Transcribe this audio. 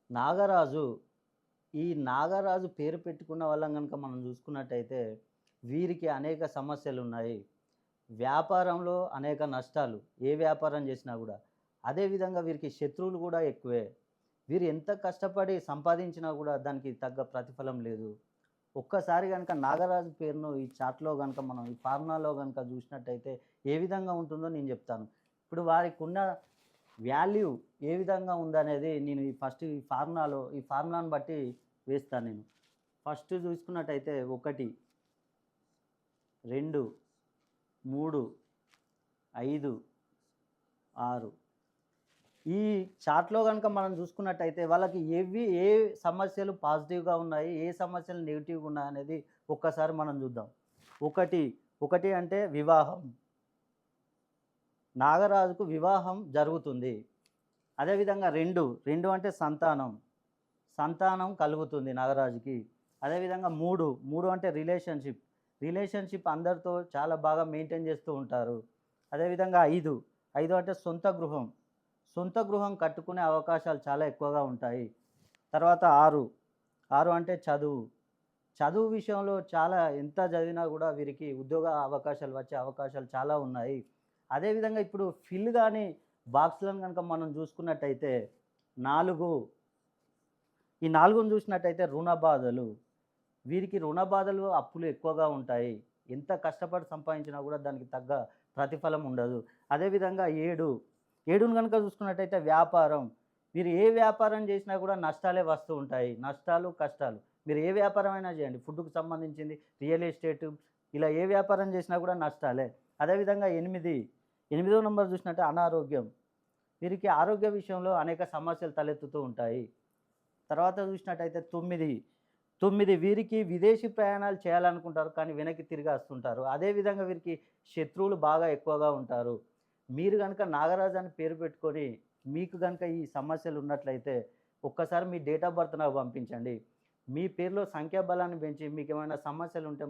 నాగరాజు. ఈ నాగరాజు పేరు పెట్టుకున్న వాళ్ళం గనుక మనం చూసుకున్నట్టయితే, వీరికి అనేక సమస్యలున్నాయి. వ్యాపారంలో అనేక నష్టాలు. ఏ వ్యాపారం చేసినా గూడా. అదేవిధంగా వీరికి శత్రువులు గూడా ఎక్కువే. వీరు ఎంత కష్టపడి సంపాదించినా గూడా దానికి తగ్గ ప్రతిఫలం లేదు. ఒక్కసారి గనక నాగరాజు పేరును ఈ చార్ట్‌లో గనక మనం ఈ ఫార్ములాలో గనక జూసినట్టయితే ఏ విధంగా ఉంటుందో నేను జెప్తాను. ఇప్పుడు వారికున్న వాల్యూ ఏ విధంగా ఉందనేది నేను ఈ ఫార్ములాను బట్టి వేస్తాను నేను. ఫస్ట్ చూసుకున్నట్టయితే 1, 2, 3, 5, 6 ఈ చార్ట్‌లో గనుక మనం చూసుకున్నట్టయితే వాళ్ళకి ఏ సమస్యలు పాజిటివ్‌గా ఉన్నాయి, ఏ సమస్యలు నెగెటివ్‌గా ఉన్నాయనేది ఒక్కసారి మనం చూద్దాం. 1, 1 అంటే వివాహం. నాగరాజుకు వివాహం జరుగుతుంది. అదేవిధంగా 2, 2 అంటే సంతానం. సంతానం కలుగుతుంది నాగరాజుకి. అదేవిధంగా 3, 3 అంటే రిలేషన్‌షిప్. రిలేషన్‌షిప్ అందరితో చాలా బాగా మెయింటైన్ చేస్తూ ఉంటారు. అదేవిధంగా 5, 5 అంటే సొంత గృహం. సొంత గృహం కట్టుకునే అవకాశాలు చాలా ఎక్కువగా ఉంటాయి. తర్వాత 6, 6 అంటే చదువు. చదువు విషయంలో చాలా ఎంత చదివినా గూడా వీరికి ఉద్యోగ అవకాశాలు వచ్చే అవకాశాలు చాలా ఉన్నాయి. అదేవిధంగా ఇప్పుడు ఫిల్ గాని బాక్స్‌లను గనుక మనం చూసుకున్నట్టయితే 4, ఈ 4ని చూసినట్టయితే రుణ బాధలు. వీరికి రుణ బాధలు, అప్పులు ఎక్కువగా ఉంటాయి. ఎంత కష్టపడి సంపాదించినా గూడా దానికి తగ్గ ప్రతిఫలం ఉండదు. అదేవిధంగా 7, 7ని గనుక చూసుకున్నట్టయితే వ్యాపారం. మీరు ఏ వ్యాపారం చేసినా కూడా నష్టాలే వస్తూ ఉంటాయి. నష్టాలు, కష్టాలు. మీరు ఏ వ్యాపారమైనా చేయండి. ఫుడ్‌కు సంబంధించింది, రియల్ ఎస్టేటు ఇలా ఏ వ్యాపారం చేసినా కూడా నష్టాలే. అదేవిధంగా 8, 8వ నంబర్ చూసినట్టే అనారోగ్యం. వీరికి ఆరోగ్య విషయంలో అనేక సమస్యలు తలెత్తుతూ ఉంటాయి. తర్వాత చూసినట్టయితే 9, 9 వీరికి విదేశీ ప్రయాణాలు చేయాలనుకుంటారు. కానీ వెనక్కి తిరిగి వస్తుంటారు. అదేవిధంగా వీరికి శత్రువులు బాగా ఎక్కువగా ఉంటారు. మీరు గనుక నాగరాజు అని పేరు పెట్టుకొని, మీకు గనుక ఈ సమస్యలు ఉన్నట్లయితే, ఒక్కసారి మీ డేట్ ఆఫ్ బర్త్ నాకు పంపించండి. మీ పేరులో సంఖ్యాబలాన్ని పెంచి మీకేమైనా సమస్యలుంటే